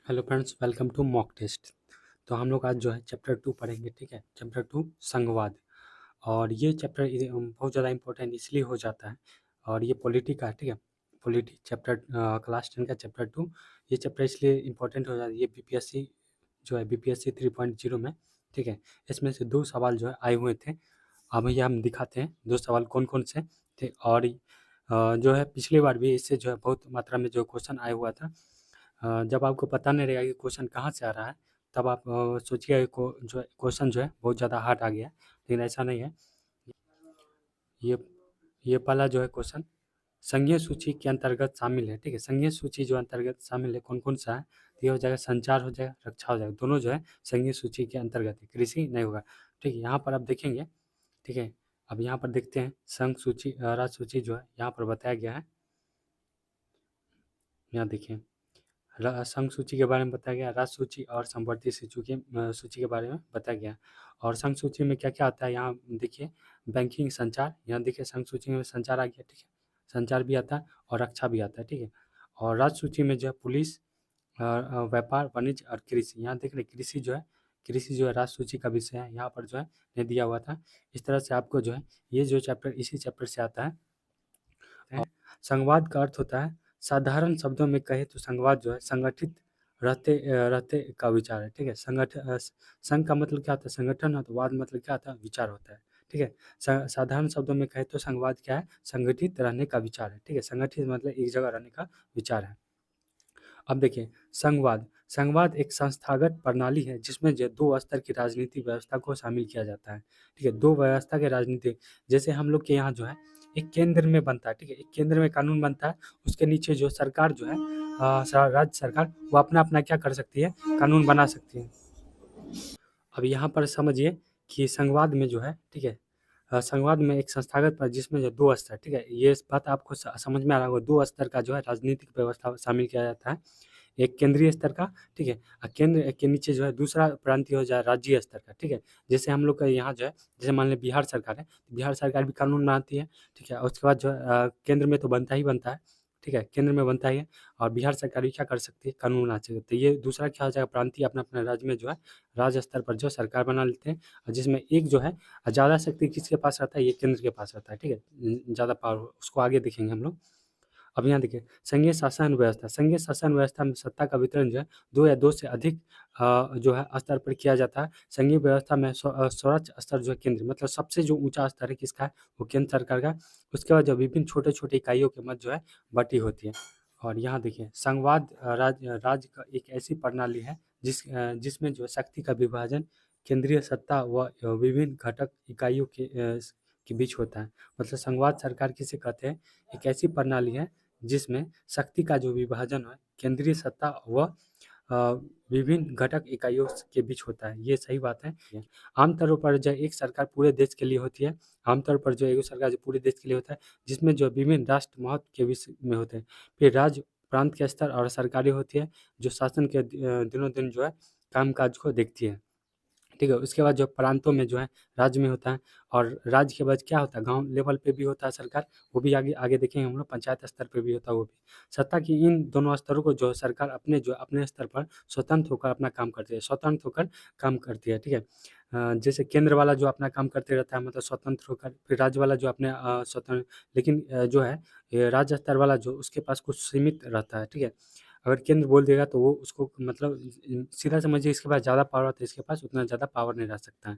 Hello friends, welcome to mock test. तो हम लोग आज जो है चैप्टर 2 पढ़ेंगे। ठीक है, चैप्टर 2 संघवाद। और ये चैप्टर बहुत ज़्यादा इंपॉर्टेंट इसलिए हो जाता है, और ये पॉलिटी का है। ठीक है, पॉलिटी चैप्टर क्लास 10 का चैप्टर 2। ये चैप्टर इसलिए इंपॉर्टेंट हो जाता है, ये बीपीएससी जो है बीपीएससी 3.0 में। ठीक है, इसमें से 2 सवाल जो है आए हुए थे। अब ये हम दिखाते हैं 2 सवाल कौन कौन से थे। और जो है पिछली बार भी इससे जो है बहुत मात्रा में जो क्वेश्चन आया हुआ था। जब आपको पता नहीं रहेगा कि क्वेश्चन कहाँ से आ रहा है, तब आप सोचिएगा को जो है क्वेश्चन जो है बहुत ज़्यादा हार्ड आ गया है, लेकिन ऐसा नहीं है। ये ये पहला जो है क्वेश्चन संघीय सूची के अंतर्गत शामिल है। ठीक है, संघीय सूची जो अंतर्गत शामिल है कौन कौन सा है, तो ये हो जाएगा संचार, हो जाएगा रक्षा, हो जाएगा। दोनों जो है संघीय सूची के अंतर्गत है, कृषि नहीं होगा। ठीक है, यहाँ पर आप देखेंगे। ठीक है, अब यहाँ पर देखते हैं संघ सूची राज्य सूची जो है यहाँ पर बताया गया है। यहाँ देखिए संघ सूची के बारे में बताया गया, राज्य सूची और संवर्ती सूची के बारे में बताया गया। और संघ सूची में क्या क्या आता है यहाँ देखिए, बैंकिंग, संचार। यहाँ देखिए संघ सूची में संचार आ गया। ठीक है, संचार भी आता है और रक्षा भी आता है। ठीक है, और राज्य सूची में जो है पुलिस, व्यापार, वाणिज्य और कृषि। यहाँ देख रहे कृषि जो है, कृषि जो है राज्य सूची का विषय है, यहाँ पर जो है नहीं दिया हुआ था। इस तरह से आपको जो है ये जो चैप्टर इसी चैप्टर से आता है। संघवाद का अर्थ होता है, साधारण शब्दों में कहे तो संघवाद जो है संगठित रहते का विचार है। ठीक है, संघ का मतलब क्या होता है, संगठन, और वाद मतलब क्या होता है, विचार होता है। ठीक है, साधारण शब्दों में कहे तो संघवाद क्या है, संगठित रहने का विचार है। ठीक है, संगठित मतलब एक जगह रहने का विचार है। अब देखिए संघवाद, संघवाद एक संस्थागत प्रणाली है जिसमें जो 2 स्तर की राजनीतिक व्यवस्था को शामिल किया जाता है। ठीक है, 2 व्यवस्था के राजनीतिक, जैसे हम लोग के यहाँ जो है एक केंद्र में बनता है। ठीक है, एक केंद्र में कानून बनता है, उसके नीचे जो सरकार जो है राज्य सरकार, वो अपना अपना क्या कर सकती है, कानून बना सकती है। अब यहाँ पर समझिए कि संघवाद में जो है, ठीक है, संघवाद में एक संस्थागत पर जिसमें जो 2 स्तर, ठीक है, ये बात आपको समझ में आ रहा होगा। 2 स्तर का जो है राजनीतिक व्यवस्था शामिल किया जाता है, एक केंद्रीय स्तर का। ठीक है, केंद्र के नीचे जो है दूसरा प्रांतीय हो जाए राज्य स्तर का। ठीक है, जैसे हम लोग का यहाँ जो है, जैसे मान लें बिहार सरकार है, बिहार सरकार भी कानून बनाती है। ठीक है, और उसके बाद जो है केंद्र में तो बनता ही बनता है। ठीक है, केंद्र में बनता ही है, और बिहार सरकार भी क्या कर सकती है, कानून बना सकती है। तो ये दूसरा क्या हो जाएगा, प्रांतीय अपना अपना राज्य में जो है राज्य स्तर पर जो सरकार बना लेते हैं, और जिसमें एक जो है ज़्यादा शक्ति किसके पास रहता है, ये केंद्र के पास रहता है। ठीक है, ज़्यादा पावर, उसको आगे देखेंगे हम लोग। अब यहाँ देखिए संघीय शासन व्यवस्था, संघीय शासन व्यवस्था में सत्ता का वितरण जो है 2 या 2 से अधिक जो है स्तर पर किया जाता है। संघीय व्यवस्था में सर्वोच्च स्तर जो है केंद्र, मतलब सबसे जो ऊंचा स्तर है किसका है, वो केंद्र सरकार का। उसके बाद जो विभिन्न छोटे छोटे इकाइयों के मध्य जो है बटी होती है। और यहाँ देखिए संघवाद राज्य का एक ऐसी प्रणाली है जिसमें जो शक्ति का विभाजन केंद्रीय सत्ता व विभिन्न घटक इकाइयों के बीच होता है। मतलब संघवाद सरकार किसे कहते हैं, एक ऐसी प्रणाली है जिसमें शक्ति का जो विभाजन है केंद्रीय सत्ता व अ, विभिन्न घटक इकाइयों के बीच होता है। ये सही बात है। आमतौर पर जो एक सरकार पूरे देश के लिए होती है, आमतौर पर जो एक सरकार जो पूरे देश के लिए होता है, जिसमें जो विभिन्न राष्ट्र महत्व के विषय में होते हैं। फिर राज्य प्रांत के स्तर और सरकारें होती है जो शासन के दिनों दिन जो है कामकाज को देखती है। ठीक है, उसके बाद जो प्रांतों में जो है राज्य में होता है, और राज्य के बाद क्या होता है, गांव लेवल पे भी होता है सरकार, वो भी आगे आगे देखेंगे हम लोग। पंचायत स्तर पे भी होता है वो भी। सत्ता की इन दोनों स्तरों को जो सरकार अपने जो अपने स्तर पर स्वतंत्र होकर अपना काम करती है, स्वतंत्र होकर काम करती है। ठीक है, जैसे केंद्र वाला जो अपना काम करते रहता है मतलब स्वतंत्र होकर, फिर राज्य वाला जो अपने स्वतंत्र, लेकिन जो है ये राज्य स्तर वाला जो उसके पास कुछ सीमित रहता है। ठीक है, अगर केंद्र बोल देगा तो वो उसको मतलब सीधा समझिए इसके पास ज़्यादा पावर होता है, इसके पास उतना ज़्यादा पावर नहीं रह सकता है।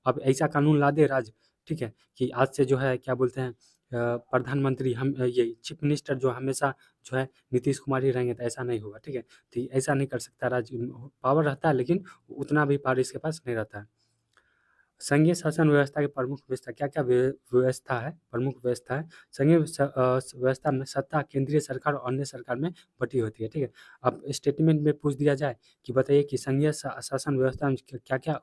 अब ऐसा कानून ला दे राज्य, ठीक है, कि आज से जो है क्या बोलते हैं प्रधानमंत्री हम ये चीफ मिनिस्टर जो हमेशा जो है नीतीश कुमार ही रहेंगे, तो ऐसा नहीं होगा। ठीक है, तो ऐसा नहीं कर सकता राज्य, पावर रहता है लेकिन उतना भी पावर इसके पास नहीं रहता है। संघीय शासन व्यवस्था की प्रमुख व्यवस्था क्या क्या व्यवस्था है, प्रमुख व्यवस्था है। संघीय व्यवस्था में सत्ता केंद्रीय सरकार और अन्य सरकार में बटी होती है। ठीक है, अब स्टेटमेंट में पूछ दिया जाए कि बताइए कि संघीय शासन व्यवस्था में क्या क्या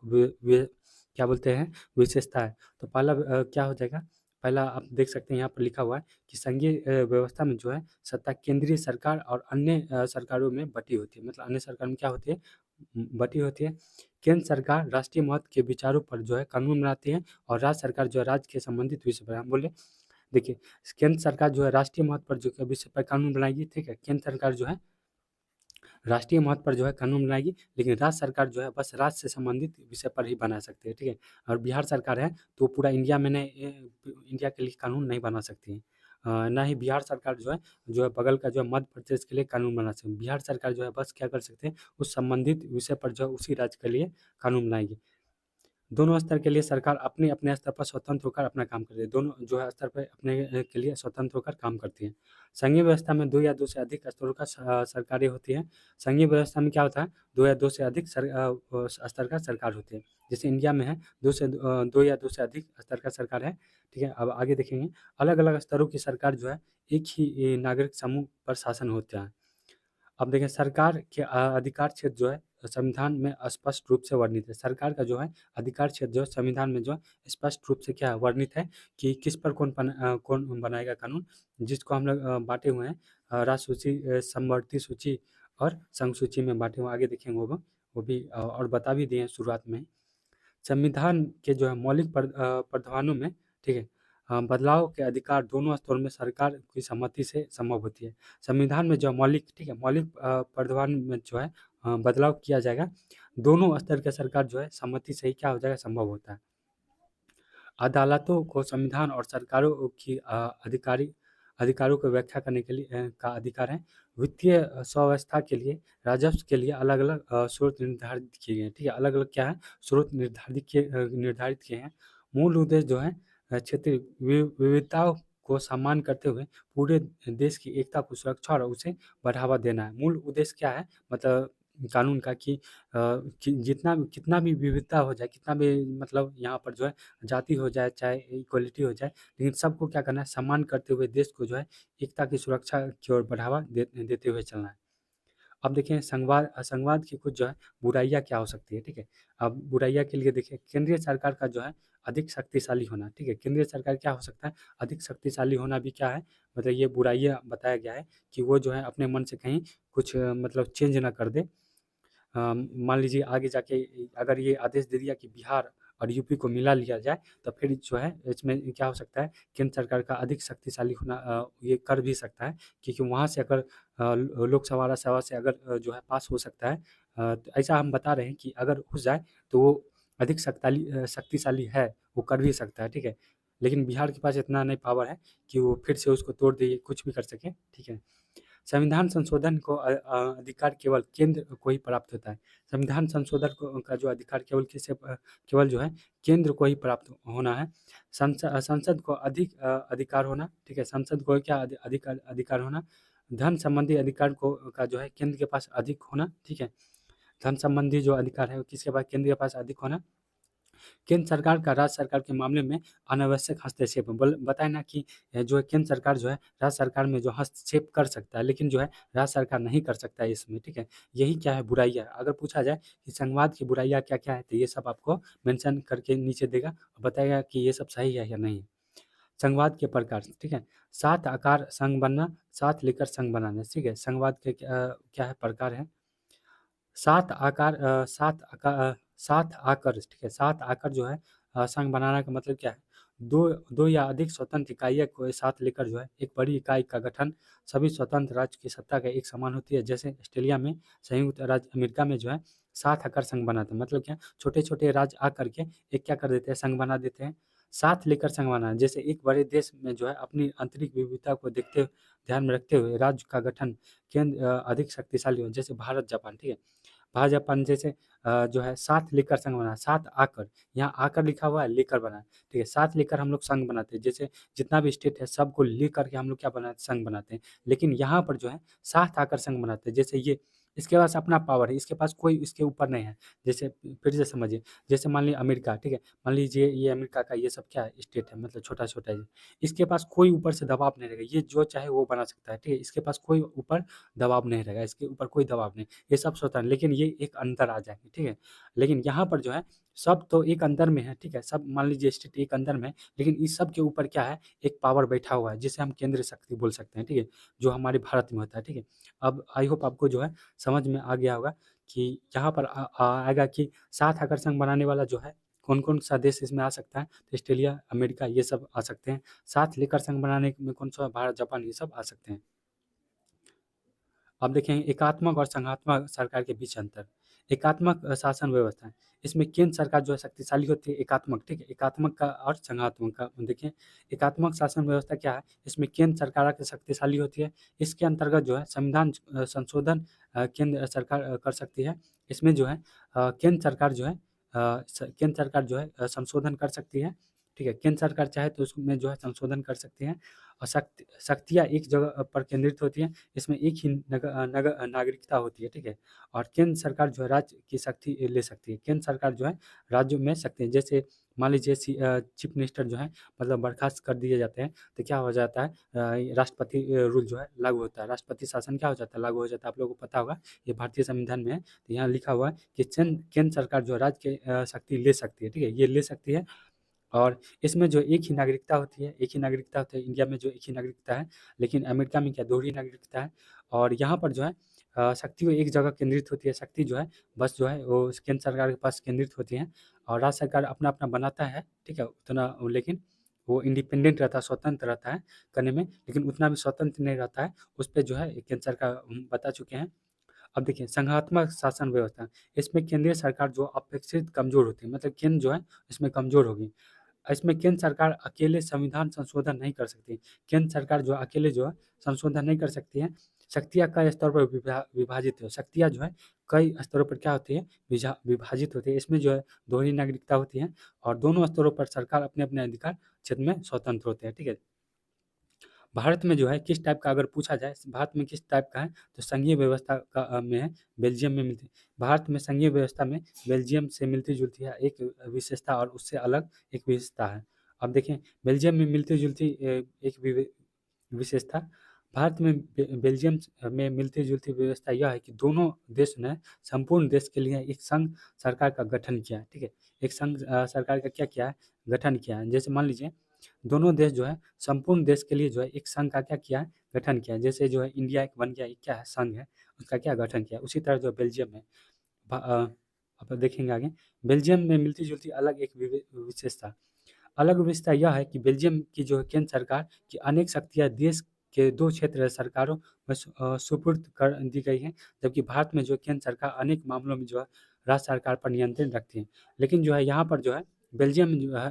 क्या बोलते हैं विशेषता है, तो पहला क्या हो जाएगा, पहला आप देख सकते हैं यहाँ पर लिखा हुआ है कि संघीय व्यवस्था में जो है सत्ता केंद्रीय सरकार और अन्य सरकारों में बटी होती है। मतलब अन्य सरकार में क्या होती है, बटी होती है। केंद्र सरकार राष्ट्रीय महत्व के विचारों पर जो है कानून बनाती है, और राज्य सरकार जो है राज्य के संबंधित विषय पर, हम बोले देखिए केंद्र सरकार जो है राष्ट्रीय महत्व पर जो विषय पर कानून बनाएगी। ठीक है, केंद्र सरकार जो है राष्ट्रीय महत्व पर जो है कानून बनाएगी, लेकिन राज्य सरकार जो है बस राज्य से संबंधित विषय पर ही बना सकती है, ठीक है। और बिहार सरकार है तो पूरा इंडिया में इंडिया के लिए कानून नहीं बना सकती है। ना ही बिहार सरकार जो है बगल का जो है मध्य प्रदेश के लिए कानून बना सकती है। बिहार सरकार जो है बस क्या कर सकते हैं, उस संबंधित विषय पर जो है उसी राज्य के लिए कानून बनाएगी। दोनों स्तर के लिए सरकार अपने अपने स्तर पर स्वतंत्र होकर अपना काम करती है। दोनों जो है स्तर पर अपने के लिए स्वतंत्र होकर काम करती है। संघीय व्यवस्था में 2 या 2 से अधिक स्तरों का सरकारें होती हैं। संघीय व्यवस्था में क्या होता है, 2 या 2 से अधिक स्तर का सरकार होती है। जैसे इंडिया में है 2 या 2 से अधिक स्तर का सरकार है, ठीक है। अब आगे देखेंगे, अलग-अलग स्तरों की सरकार जो है एक ही नागरिक समूह पर शासन होता है। अब देखें, सरकार के अधिकार क्षेत्र जो है संविधान में स्पष्ट रूप से वर्णित है। सरकार का जो है अधिकार क्षेत्र जो है संविधान में जो है स्पष्ट रूप से क्या है, वर्णित है कि किस पर कौन बनाएगा कानून, जिसको हम लोग बांटे हुए हैं राज्य सूची, समवर्ती सूची और संघ सूची में बांटे हुए। आगे देखेंगे वो भी और बता भी दिए हैं शुरुआत में। संविधान के जो है मौलिक प्रावधानों में, ठीक है, बदलाव के अधिकार दोनों स्तरों में सरकार की सहमति से संभव होती है। संविधान में जो मौलिक, ठीक है, मौलिक प्रावधान में जो है बदलाव किया जाएगा, दोनों स्तर के सरकार जो है सहमति से ही क्या हो जाएगा, संभव होता है। अदालतों को संविधान और सरकारों की अधिकारों को व्याख्या करने के लिए का अधिकार है। वित्तीय स्वावस्था के लिए, राजस्व के लिए अलग अलग स्रोत निर्धारित किए गए हैं, ठीक है। अलग अलग क्या है, स्रोत निर्धारित किए हैं। मूल उद्देश्य जो है क्षेत्रीय विविधताओं को सम्मान करते हुए पूरे देश की एकता को सुरक्षा और उसे बढ़ावा देना है। मूल उद्देश्य क्या है, मतलब कानून का, कि जितना कितना भी विविधता हो जाए, कितना भी मतलब यहाँ पर जो है जाति हो जाए, चाहे इक्वलिटी हो जाए, लेकिन सबको क्या करना है, सम्मान करते हुए देश को जो है एकता की सुरक्षा की ओर बढ़ावा देते हुए चलना है। अब देखिए, संघवाद की कुछ जो है बुराइयाँ क्या हो सकती है, ठीक है। अब बुराइयाँ के लिए देखिए, केंद्रीय सरकार का जो है अधिक शक्तिशाली होना, ठीक है। केंद्रीय सरकार क्या हो सकता है, अधिक शक्तिशाली होना भी क्या है, मतलब ये बुराइयाँ बताया गया है कि वो जो है अपने मन से कहीं कुछ मतलब चेंज ना कर दे। मान लीजिए आगे जाके अगर ये आदेश दे दिया कि बिहार और यूपी को मिला लिया जाए, तो फिर जो है इसमें क्या हो सकता है, केंद्र सरकार का अधिक शक्तिशाली होना ये कर भी सकता है, क्योंकि वहाँ से अगर लोकसभा राज्यसभा से अगर जो है पास हो सकता है, तो ऐसा हम बता रहे हैं कि अगर हो जाए तो वो अधिक शक्तिशाली है, वो कर भी सकता है, ठीक है। लेकिन बिहार के पास इतना नहीं पावर है कि वो फिर से उसको तोड़ दे, कुछ भी कर सके, ठीक है। संविधान संशोधन को अधिकार केवल केंद्र को ही प्राप्त होता है। संविधान संशोधन का जो अधिकार केवल जो है केंद्र को ही प्राप्त होना है। संसद को अधिक अधिकार होना, ठीक है। संसद को क्या अधिकार होना, धन संबंधी अधिकार को का जो है केंद्र के पास अधिक होना, ठीक है। धन संबंधी जो अधिकार है वो किसके पास, केंद्र के पास अधिक होना। केंद्र सरकार का राज्य सरकार के मामले में अनावश्यक हस्तक्षेप, बताए ना कि जो है केंद्र सरकार जो है राज्य सरकार में जो हस्तक्षेप कर सकता है, लेकिन जो है राज्य सरकार नहीं कर सकता है इसमें, ठीक है। यही क्या है, बुराइयाँ। अगर पूछा जाए कि संघवाद की बुराइयाँ क्या क्या है, तो ये सब आपको मेंशन करके नीचे देगा, बताएगा कि ये सब सही है या नहीं। संघवाद के प्रकार, ठीक है। सात आकार संघ बनना, साथ लेकर संघ बनाना, ठीक है। संघवाद के क्या है, प्रकार है। सात आकर, ठीक है। सात आकर जो है संघ बनाना का मतलब क्या है, दो दो या अधिक स्वतंत्र इकाइयों को एक साथ लेकर जो है एक बड़ी इकाई का गठन। सभी स्वतंत्र राज्य की सत्ता का एक समान होती है। जैसे ऑस्ट्रेलिया में, संयुक्त राज्य अमेरिका में जो है सात आकर संघ बनाते हैं, मतलब क्या, छोटे छोटे राज्य आकर के एक क्या कर देते हैं, संघ बना देते हैं। साथ लेकर संघ बनाना, जैसे एक बड़े देश में जो है अपनी आंतरिक विविधता को ध्यान में रखते हुए राज्य का गठन केंद्र अधिक शक्तिशाली हो, जैसे भारत जापान, ठीक है। भारत जापान जैसे जो है साथ लेकर संघ बना, साथ आकर, यहाँ आकर लिखा हुआ है, लेकर बना है, ठीक है। साथ लेकर हम लोग संघ बनाते हैं, जैसे जितना भी स्टेट है सबको लेकर के हम लोग क्या बनाते, संघ बनाते हैं। लेकिन यहाँ पर जो है साथ आकर संघ बनाते हैं, जैसे ये इसके पास अपना पावर है, इसके पास कोई इसके ऊपर नहीं है। जैसे फिर से समझिए, जैसे मान लीजिए अमेरिका, ठीक है। मान लीजिए ये अमेरिका का ये सब क्या है, स्टेट है, मतलब छोटा छोटा है। इसके पास कोई ऊपर से दबाव नहीं रहेगा, ये जो चाहे वो बना सकता है, ठीक है। इसके पास कोई ऊपर दबाव नहीं रहेगा, इसके ऊपर कोई दबाव नहीं, ये सब स्वतंत्र, लेकिन ये एक अंतर आ जाएंगे, ठीक है। लेकिन यहाँ पर जो है सब तो एक अंदर में है, ठीक है। सब मान लीजिए स्टेट एक अंदर में है, लेकिन इस सब के ऊपर क्या है, एक पावर बैठा हुआ है, जिसे हम केंद्रीय शक्ति बोल सकते हैं, ठीक है। जो हमारे भारत में होता है, ठीक है। अब आई होप आपको जो है समझ में आ गया होगा कि यहाँ पर आएगा कि साथ आकर संघ बनाने वाला जो है कौन कौन सा देश इसमें आ सकता है, तो ऑस्ट्रेलिया, अमेरिका, ये सब आ सकते हैं। साथ लेकर संघ बनाने में कौन सा, भारत, जापान, ये सब आ सकते हैं। अब देखेंगे एकात्मक और संघात्मक सरकार के बीच अंतर। एकात्मक शासन व्यवस्था, इसमें केंद्र सरकार जो है शक्तिशाली होती है, एकात्मक, ठीक है, एकात्मक का और संघात्मक का देखिए। एकात्मक शासन व्यवस्था क्या है, इसमें केंद्र सरकार की शक्तिशाली होती है। इसके अंतर्गत जो है संविधान संशोधन केंद्र सरकार कर सकती है। इसमें जो है केंद्र सरकार जो है केंद्र सरकार जो है संशोधन कर सकती है, ठीक है। केंद्र सरकार चाहे तो उसमें जो है संशोधन कर सकती है, और शक्तियाँ एक जगह पर केंद्रित होती हैं। इसमें एक ही नागरिकता होती है, ठीक है। और केंद्र सरकार जो है राज्य की शक्ति ले सकती है। केंद्र सरकार जो है राज्यों में सकती है। जैसे मान लीजिए चीफ मिनिस्टर जो है मतलब बर्खास्त कर दिए जाते हैं, तो क्या हो जाता है, राष्ट्रपति रूल जो है लागू होता है। राष्ट्रपति शासन क्या हो जाता है, लागू हो जाता है। आप लोगों को पता होगा, ये भारतीय संविधान में है। तो यहाँ लिखा हुआ है कि केंद्र सरकार जो है राज्य की शक्ति ले सकती है, ठीक है, ये ले सकती है। और इसमें जो एक ही नागरिकता होती है, एक ही नागरिकता होती है। इंडिया में जो एक ही नागरिकता है, लेकिन अमेरिका में क्या दोहरी नागरिकता है। और यहाँ पर जो है शक्ति वो एक जगह केंद्रित होती है। शक्ति जो है बस जो है वो केंद्र सरकार के पास केंद्रित होती है, और राज्य सरकार अपना अपना बनाता है, ठीक है, उतना लेकिन वो इंडिपेंडेंट रहता है, स्वतंत्र रहता है करने में, लेकिन उतना भी स्वतंत्र नहीं रहता है। उस पर जो है केंद्र सरकार हम बता चुके हैं। अब देखिए संघात्मक शासन व्यवस्था, इसमें केंद्रीय सरकार जो अपेक्षित कमजोर होती है, मतलब केंद्र जो है इसमें कमजोर होगी। इसमें केंद्र सरकार अकेले संविधान संशोधन नहीं कर सकती। केंद्र सरकार जो अकेले जो है संशोधन नहीं कर सकती है। शक्तियाँ कई स्तरों पर विभाजित है। शक्तियाँ जो है कई स्तरों पर क्या होती है, विभाजित होती है। इसमें जो है दोहरी नागरिकता होती है, और दोनों स्तरों पर सरकार अपने अपने अधिकार क्षेत्र में स्वतंत्र होते हैं, ठीक है। भारत में जो है किस टाइप का अगर पूछा जाए, भारत में किस टाइप का है, तो संघीय व्यवस्था का में है, बेल्जियम में मिलती। भारत में संघीय व्यवस्था में बेल्जियम से मिलती जुलती है एक विशेषता, और उससे अलग एक विशेषता है। अब देखें बेल्जियम में मिलती जुलती एक विशेषता, भारत में बेल्जियम में मिलती जुलती व्यवस्था यह है कि दोनों देश ने संपूर्ण देश के लिए एक संघ सरकार का गठन किया है, ठीक है। एक संघ सरकार का क्या किया है, गठन किया है। जैसे मान लीजिए दोनों देश जो है संपूर्ण देश के लिए जो है एक संघ का क्या किया है, गठन किया है। जैसे जो है इंडिया एक बन गया, एक क्या है, संघ है, उसका क्या गठन किया। उसी तरह जो बेल्जियम है, आप देखेंगे आगे, बेल्जियम में मिलती जुलती अलग एक विशेषता, अलग विशेषता यह है कि बेल्जियम की जो केंद्र सरकार की अनेक शक्तियाँ देश के दो क्षेत्र सरकारों में सुपुर्द कर दी गई है, जबकि भारत में जो केंद्र सरकार अनेक मामलों में जो है राज्य सरकार पर नियंत्रण रखती है। लेकिन जो है यहाँ पर जो है बेल्जियम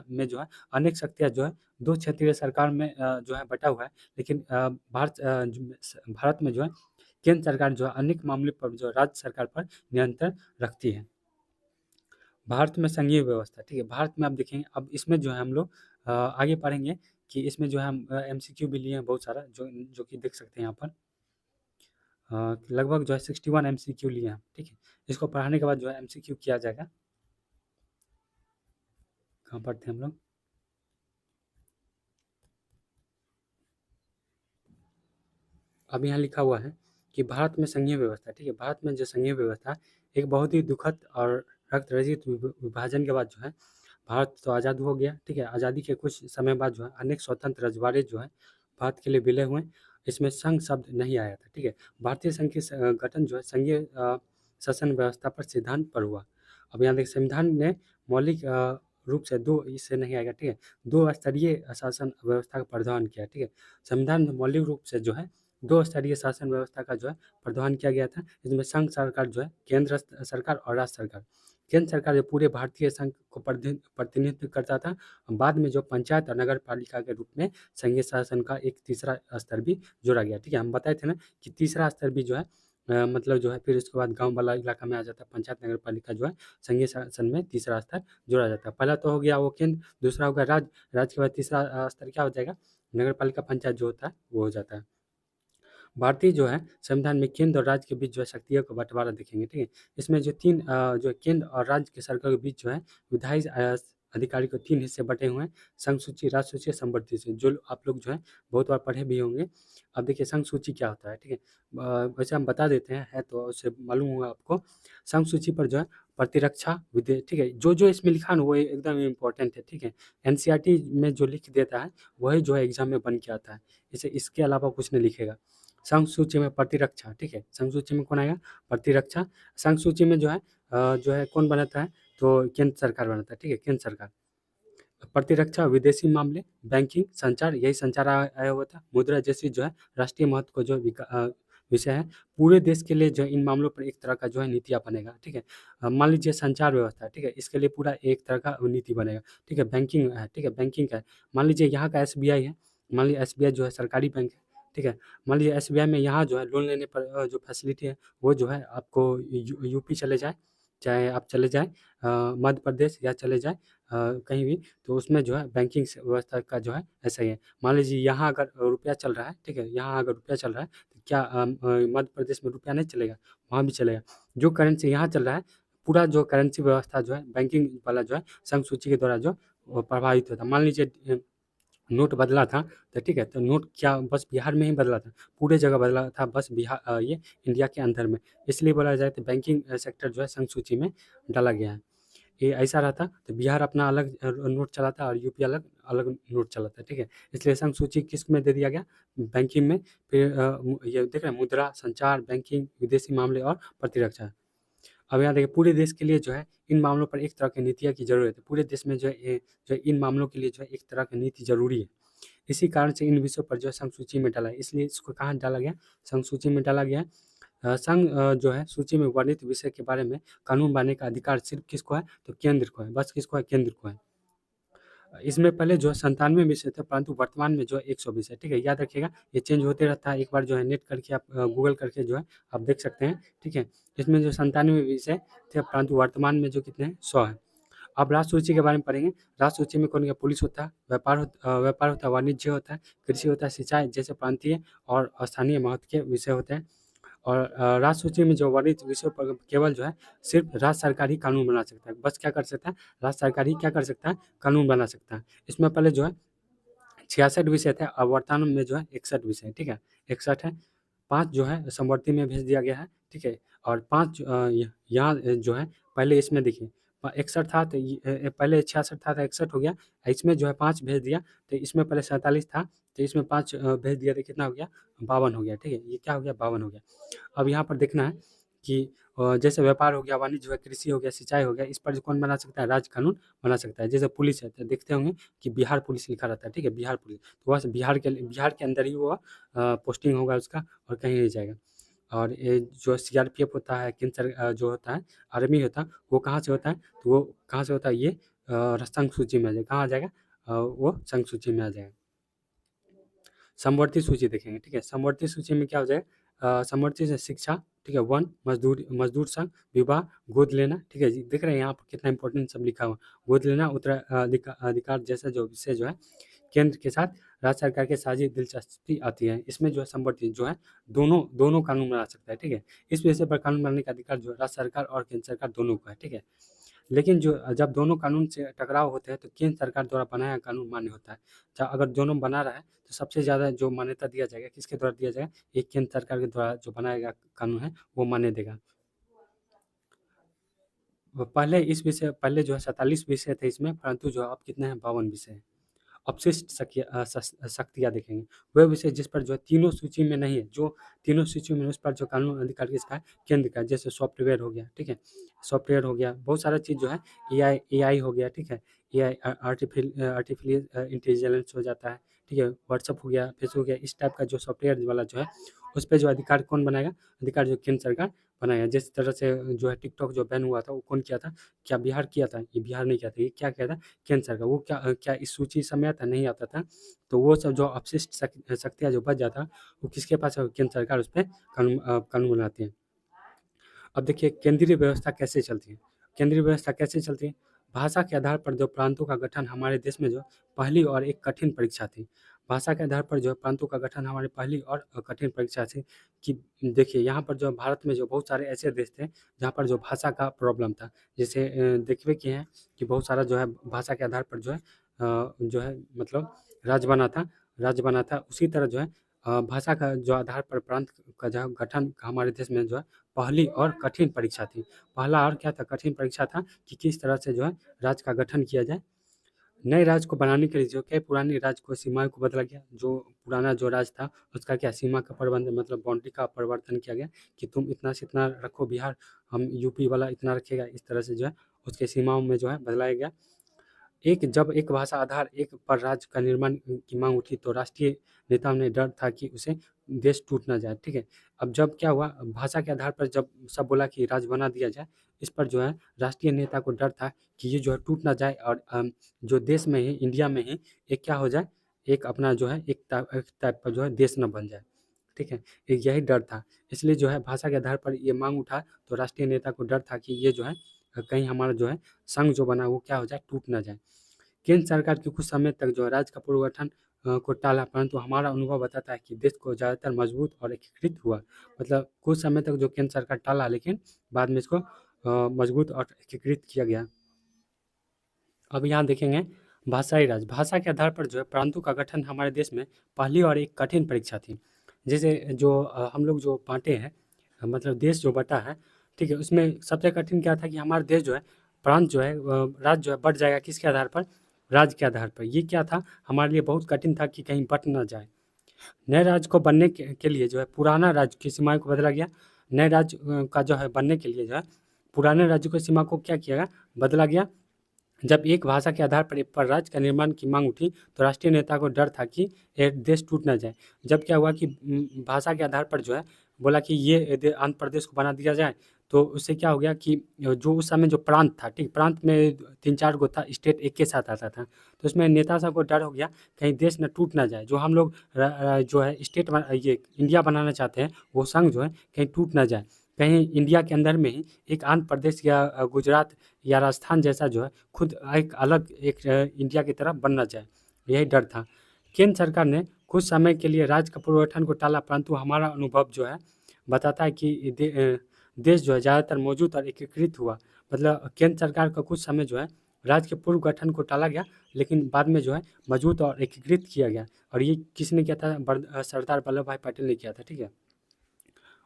में जो है अनेक शक्तियाँ जो है दो क्षेत्रीय सरकार में जो है बटा हुआ है, लेकिन भारत में जो है केंद्र सरकार जो है अनेक मामले पर जो राज्य सरकार पर नियंत्रण रखती है। भारत में संघीय व्यवस्था, ठीक है। भारत में आप देखेंगे, अब इसमें जो है हम लोग आगे पढ़ेंगे कि इसमें जो है हम एमसीक्यू भी लिए हैं बहुत सारा, जो कि देख सकते हैं यहाँ पर। लगभग जो है 61 एमसीक्यू लिए हैं, ठीक है। इसको पढ़ाने के बाद जो है एमसीक्यू किया जाएगा। कहाँ पढ़ते हैं हम लोग, अब यहाँ लिखा हुआ है कि भारत में संघीय व्यवस्था, ठीक है। भारत में जो संघीय व्यवस्था एक बहुत ही दुखद और रक्त रहित विभाजन के बाद जो है भारत तो आज़ाद हो गया, ठीक है। आज़ादी के कुछ समय बाद जो है अनेक स्वतंत्र रजवाड़े जो है भारत के लिए विलय हुए। इसमें संघ शब्द नहीं आया था, ठीक है। भारतीय संघ की गठन जो है संघीय शासन व्यवस्था पर सिद्धांत पर हुआ। अब यहाँ देखिए संविधान ने मौलिक रूप से दो, इससे नहीं आएगा, ठीक है, दो स्तरीय शासन व्यवस्था का प्रावधान किया, ठीक है। संविधान में मौलिक रूप से जो है दो स्तरीय शासन व्यवस्था का जो है प्रावधान किया गया था। इसमें संघ सरकार जो है केंद्र सरकार और राज्य सरकार। केंद्र सरकार जो पूरे भारतीय संघ को प्रतिनिधित्व करता था। बाद में जो पंचायत और नगर पालिका के रूप में संघीय शासन का एक तीसरा स्तर भी जोड़ा गया, ठीक है। हम बताए थे ना कि तीसरा स्तर भी जो है मतलब जो है फिर उसके बाद गांव वाला इलाका में आ जाता है, पंचायत नगर पालिका जो है संघीय शासन में तीसरा स्तर जोड़ा जाता है। पहला तो हो गया वो केंद्र, दूसरा होगा राज्य, राज्य के बाद तीसरा स्तर क्या हो जाएगा, नगर पालिका पंचायत जो होता है वो हो जाता है। भारतीय जो है संविधान में केंद्र और राज्य के बीच जो है शक्तियों का बंटवारा देखेंगे, ठीक है। इसमें जो तीन जो केंद्र और राज्य के सरकार के बीच जो है विधायी अधिकारी को तीन हिस्से बटे हुए हैं, संघ सूची, राज सूची, संवर्ती सूची, जो आप लोग जो है बहुत बार पढ़े भी होंगे। अब देखिए संघ सूची क्या होता है, ठीक है। वैसे हम बता देते हैं, है तो उससे मालूम होगा आपको। संघ सूची पर जो है प्रतिरक्षा विधेयक, ठीक है, जो जो इसमें लिखा है वो एकदम इम्पोर्टेंट है, ठीक है। एनसीईआरटी में जो लिख देता है वही जो है एग्जाम में बन के आता है, इसे इसके अलावा कुछ नहीं लिखेगा। संघ सूची में प्रतिरक्षा, ठीक है, संघ सूची में कौन आएगा, प्रतिरक्षा। संघ सूची में जो है कौन बनाता है, तो केंद्र सरकार बनाता है, ठीक है, केंद्र सरकार। प्रतिरक्षा, विदेशी मामले, बैंकिंग, संचार, यही संचार आया हुआ था। मुद्रा जैसी जो है राष्ट्रीय महत्व को जो विषय है। पूरे देश के लिए जो है इन मामलों पर एक तरह का जो है नीतियाँ बनेगा, ठीक है। मान लीजिए संचार व्यवस्था, ठीक है, इसके लिए पूरा एक तरह का नीति बनेगा, ठीक है। बैंकिंग है, ठीक है, बैंकिंग का है। मान लीजिए यहाँ का एसबीआई है, मान लीजिए एसबीआई जो है सरकारी बैंक है, ठीक है। मान लीजिए एसबीआई में यहाँ जो है लोन लेने पर जो फैसिलिटी है वो जो है आपको यूपी चले जाए, चाहे आप चले जाएँ मध्य प्रदेश या चले जाएँ कहीं भी, तो उसमें जो है बैंकिंग व्यवस्था का जो है ऐसा ही है। मान लीजिए यहाँ अगर रुपया चल रहा है, ठीक है, यहाँ अगर रुपया चल रहा है तो क्या मध्य प्रदेश में रुपया नहीं चलेगा? वहाँ भी चलेगा। जो करेंसी यहाँ चल रहा है, पूरा जो करेंसी व्यवस्था जो है बैंकिंग वाला जो है संघ सूची के द्वारा जो वो प्रभावित होता है। मान लीजिए नोट बदला था, तो ठीक है, तो नोट क्या बस बिहार में ही बदला था? पूरे जगह बदला था, बस बिहार ये इंडिया के अंदर में। इसलिए बोला जाए तो बैंकिंग सेक्टर जो है संघ सूची में डाला गया है। ये ऐसा रहता तो बिहार अपना अलग नोट चलाता और यूपी अलग अलग नोट चलाता, ठीक है। इसलिए संघ सूची किस में दे दिया गया? बैंकिंग में। फिर ये देख रहे हैं मुद्रा, संचार, बैंकिंग, विदेशी मामले और प्रतिरक्षा। अब यहाँ देखिए पूरे देश के लिए जो है इन मामलों पर एक तरह की नीतियाँ की ज़रूरत है। पूरे देश में जो है जो है इन मामलों के लिए जो है एक तरह की नीति ज़रूरी है। इसी कारण से इन विषयों पर जो है संघ सूची में डाला है। इसलिए इसको कहाँ डाला गया? संघ सूची में डाला गया है। संघ जो है सूची में वर्णित विषय के बारे में कानून बनाने का अधिकार सिर्फ किसको है? तो केंद्र को है। बस किसको है? केंद्र को है। इसमें पहले जो है 97 विषय थे, परंतु वर्तमान में जो है 100 विषय, ठीक है। याद रखिएगा, ये चेंज होते रहता है। एक बार जो है नेट करके आप गूगल करके जो है आप देख सकते हैं, ठीक है। इसमें जो 97 विषय थे, परंतु वर्तमान में जो कितने हैं? 100 है। अब राष्ट्र सूची के बारे में पढ़ेंगे। राष्ट्र सूची में कौन क्या? पुलिस होता है, व्यापार होता है, वाणिज्य होता है, कृषि होता है, सिंचाई जैसे प्रांतीय और स्थानीय महत्व के विषय होते हैं। और राष्ट्र सूची में जो वर्णित विषयों पर केवल जो है सिर्फ राज्य सरकार ही कानून बना सकता है। बस क्या कर सकता है? राज्य सरकार ही क्या कर सकता है? कानून बना सकता है। इसमें पहले जो है 66 विषय थे, अब वर्तमान में जो है 61 विषय है, ठीक है, 61 है। 5 जो है समवर्ती में भेज दिया गया है, ठीक है। और 5 यहाँ जो है पहले इसमें देखिए 61 था, तो पहले 66 था तो 61 हो गया। इसमें जो है 5 भेज दिया, तो इसमें पहले 47 था, तो इसमें 5 भेज दिया तो कितना हो गया? 52 हो गया, ठीक है। ये क्या हो गया? 52 हो गया। अब यहाँ पर देखना है कि जैसे व्यापार हो गया, वाणिज्य हो गया, कृषि हो गया, सिंचाई हो गया, इस पर कौन बना सकता है? राज्य कानून बना सकता है। जैसे पुलिस है, तो देखते होंगे कि बिहार पुलिस लिखा रहता है, ठीक है, बिहार पुलिस। तो वह बिहार के अंदर ही वो पोस्टिंग होगा उसका और कहीं नहीं जाएगा। और ये जो सीआरपीएफ होता है, केंद्र जो होता है, आर्मी होता है, वो कहाँ से होता है? तो वो कहाँ से होता है? ये संघ सूची में आ जाएगा। कहाँ आ जाएगा? वो संघ सूची में आ जाएगा। समवर्ती सूची देखेंगे, ठीक है। समवर्ती सूची में क्या हो जाएगा? समवर्ती से शिक्षा, ठीक है, वन, मजदूर संघ, विवाह, गोद लेना, ठीक है जी। देख रहे हैं यहाँ पर कितना इंपॉर्टेंट सब लिखा हुआ। गोद लेना, उत्तराधिकार जैसा जो विषय जो है केंद्र के साथ राज्य सरकार के साझी दिलचस्पी आती है। इसमें जो है समवर्ती जो है दोनों दोनों कानून बना सकता है, ठीक है। इस विषय पर कानून बनाने का अधिकार जो है राज्य सरकार और केंद्र सरकार दोनों को है, ठीक है। लेकिन जो जब दोनों कानून से टकराव होते हैं तो केंद्र सरकार द्वारा बनाया कानून मान्य होता है। अगर दोनों बना रहा है तो सबसे ज़्यादा जो मान्यता दिया जाएगा किसके द्वारा दिया जाएगा? एक केंद्र सरकार के द्वारा जो बनाया गया कानून है वो मान्य देगा। पहले जो है 47 विषय थे इसमें, परंतु जो अब कितने हैं? 52 विषय हैं। अपशिष्ट शक्तियाँ देखेंगे। वह विषय जिस पर जो है तीनों सूची में नहीं है, जो तीनों सूची में उस पर जो कानून अधिकार किसका है? केंद्र का। जैसे सॉफ्टवेयर हो गया, ठीक है, सॉफ्टवेयर हो गया, बहुत सारा चीज़ जो है एआई हो गया, ठीक है, एआई आर्टिफिशियल इंटेलिजेंस हो जाता है, ठीक है, व्हाट्सअप हो गया, फेसबुक हो गया, इस टाइप का जो सॉफ्टवेयर वाला जो है उस पे जो अधिकार कौन बनाएगा? अधिकार जो केंद्र सरकार बनाएगा। जिस तरह से जो है टिकटॉक जो बैन हुआ था वो कौन किया था? क्या बिहार किया था? ये बिहार नहीं किया था, ये क्या किया था? केंद्र सरकार। वो क्या इस सूची समय आता? नहीं आता था। तो वो सब जो अपशिष्ट शक्तियाँ जो बच जाता वो किसके पास है? केंद्र सरकार उस पे कानून बनाती है। अब देखिए केंद्रीय व्यवस्था कैसे चलती है? केंद्रीय व्यवस्था कैसे चलती है? भाषा के आधार पर जो प्रांतों का गठन हमारे देश में जो पहली और एक कठिन परीक्षा थी। भाषा के आधार पर जो है प्रांतों का गठन हमारी पहली और कठिन परीक्षा थी कि देखिए यहाँ पर जो भारत में जो बहुत सारे ऐसे देश थे जहाँ पर जो भाषा का प्रॉब्लम था। जैसे देखिए कि हैं कि बहुत सारा जो है भाषा के आधार पर जो है मतलब राज्य बना था। उसी तरह जो है भाषा का जो आधार पर प्रांत का जो गठन हमारे देश में जो है पहली और कठिन परीक्षा थी। पहला और क्या था? कठिन परीक्षा था कि किस तरह से जो है राज्य का गठन किया जाए। नए राज्य को बनाने के लिए जो क्या पुराने राज्य को सीमाओं को बदला गया। जो पुराना जो राज्य था उसका क्या सीमा का प्रबंध मतलब बाउंड्री का परिवर्तन किया गया कि तुम इतना से इतना रखो बिहार, हम यूपी वाला इतना रखेगा। इस तरह से जो है उसके सीमाओं में जो है बदलाया गया। जब एक भाषा आधार एक पर राज्य का निर्माण की मांग उठी तो राष्ट्रीय नेताओं ने डर था कि उसे देश टूट ना जाए, ठीक है। अब जब क्या हुआ, भाषा के आधार पर जब सब बोला कि राज्य बना दिया जाए, इस पर जो है राष्ट्रीय नेता को डर था कि ये जो है टूट ना जाए और जो देश में ही, इंडिया में ही एक क्या हो जाए, एक अपना जो है एक टाइप का जो है देश न बन जाए, ठीक है। यही डर था, इसलिए जो है भाषा के आधार पर ये मांग उठा तो राष्ट्रीय नेता को डर था कि ये जो है कहीं हमारा जो है संघ जो बना वो क्या हो जाए, टूट ना जाए। केंद्र सरकार के कुछ समय तक जो है राज्य का पुनर्गठन को टाला, परंतु हमारा अनुभव बताता है कि देश को ज़्यादातर मजबूत और एकीकृत हुआ। मतलब कुछ समय तक जो केंद्र सरकार टाला, लेकिन बाद में इसको मजबूत और एकीकृत किया गया। अब यहाँ देखेंगे भाषाई राज्य। भाषा के आधार पर जो है प्रांतों का गठन हमारे देश में पहली और एक कठिन परीक्षा थी। जैसे जो हम लोग जो बाँटे हैं, मतलब देश जो बँटा है, ठीक है, उसमें सबसे कठिन क्या था कि हमारा देश जो है, प्रांत जो है, राज्य जो है बँट जाएगा किसके आधार पर? राज्य के आधार पर। ये क्या था, हमारे लिए बहुत कठिन था कि कहीं बँट ना जाए। नए राज्य को बनने के लिए जो है पुराना राज्य की सीमाओं को बदला गया। नए राज्य का जो है बनने के लिए जो है पुराने राज्य की सीमा को क्या किया गया, बदला गया। जब एक भाषा के आधार पर राज्य का निर्माण की मांग उठी तो राष्ट्रीय नेता को डर था कि ये देश टूट ना जाए। जब क्या हुआ कि भाषा के आधार पर जो है बोला कि ये आंध्र प्रदेश को बना दिया जाए, तो उससे क्या हो गया कि जो उस समय जो प्रांत था, ठीक, प्रांत में 3-4 गो था, स्टेट एक के साथ आता था, तो उसमें नेता साहब को डर हो गया कहीं देश न टूट ना जाए। जो हम लोग जो है स्टेट ये इंडिया बनाना चाहते हैं, वो संघ जो है कहीं टूट ना जाए, कहीं इंडिया के अंदर में ही एक आंध्र प्रदेश या गुजरात या राजस्थान जैसा जो है खुद एक अलग एक इंडिया की तरह बन ना जाए, यही डर था। केंद्र सरकार ने कुछ समय के लिए राज्य का पुनर्गठन को टाला, परंतु हमारा अनुभव जो है बताता है कि देश जो है ज़्यादातर मौजूद और एकीकृत हुआ। मतलब केंद्र सरकार का कुछ समय जो है राज्य के पूर्व गठन को टाला गया, लेकिन बाद में जो है मजबूत और एकीकृत किया गया। और ये किसने किया था? सरदार वल्लभ भाई पटेल ने किया था, ठीक है।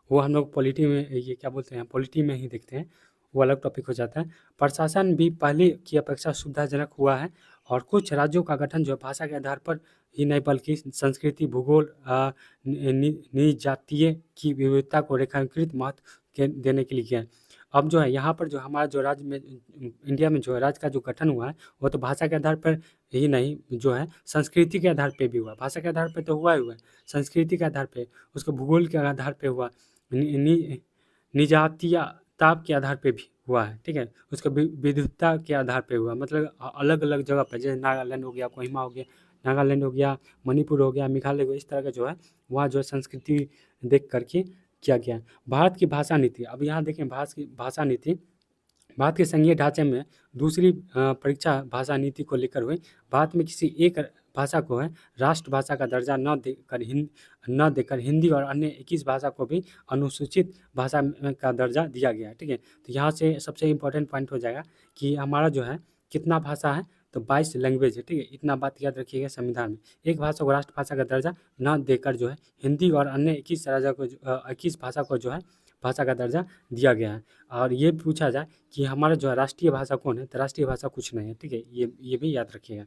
वो हम लोग पॉलिटी में, ये क्या बोलते हैं, पॉलिटी में ही देखते हैं, वो अलग टॉपिक हो जाता है। प्रशासन भी पहले की अपेक्षा सुविधाजनक हुआ है और कुछ राज्यों का गठन जो है भाषा के आधार पर ही नहीं बल्कि संस्कृति, भूगोल, जातीय की विविधता को रेखांकित महत्व देने के लिए किया है। अब जो है यहाँ पर जो हमारा जो राज्य में, इंडिया में जो है राज्य का जो गठन हुआ है वो तो भाषा के आधार पर ही नहीं, जो है संस्कृति के आधार पर भी हुआ। भाषा के आधार पर तो हुआ ही हुआ है, संस्कृति के आधार पर, उसके भूगोल के आधार पर हुआ, निजातीयता के आधार पे भी हुआ है, ठीक है। उसका विविधता के आधार पे हुआ, मतलब अलग अलग जगह पर, जैसे नागालैंड हो गया, कोहिमा हो गया, नागालैंड हो गया, मणिपुर हो गया, मेघालय हो गया, इस तरह का जो है वहाँ जो है संस्कृति देख करके किया गया है। भारत की भाषा नीति, अब यहाँ देखें भारत की भाषा नीति, भारत के संघीय ढांचे में दूसरी परीक्षा भाषा नीति को लेकर हुई। भारत में किसी एक भाषा को है राष्ट्रभाषा का दर्जा न देकर हिंदी और अन्य 21 भाषा को भी अनुसूचित भाषा का दर्जा दिया गया है, ठीक है। तो यहाँ से सबसे इम्पोर्टेंट पॉइंट हो जाएगा कि हमारा जो है कितना भाषा है, तो 22 लैंग्वेज है, ठीक है। इतना बात याद रखिएगा संविधान में। एक भाषा को राष्ट्रभाषा का दर्जा न देकर जो है हिंदी और अन्य 21 भाषा को जो है भाषा का दर्जा दिया गया है। और ये पूछा जाए कि हमारा जो है राष्ट्रीय भाषा कौन है, तो राष्ट्रीय भाषा कुछ नहीं है, ठीक है। ये भी याद रखिएगा।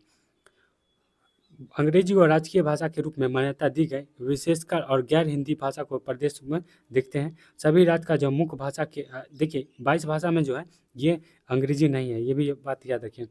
अंग्रेजी को राजकीय भाषा के रूप में मान्यता दी गई, विशेषकर और गैर हिंदी भाषा को प्रदेश में देखते हैं। सभी राज्य का जो मुख्य भाषा के देखिए 22 भाषा में जो है ये अंग्रेजी नहीं है, ये भी बात याद रखें।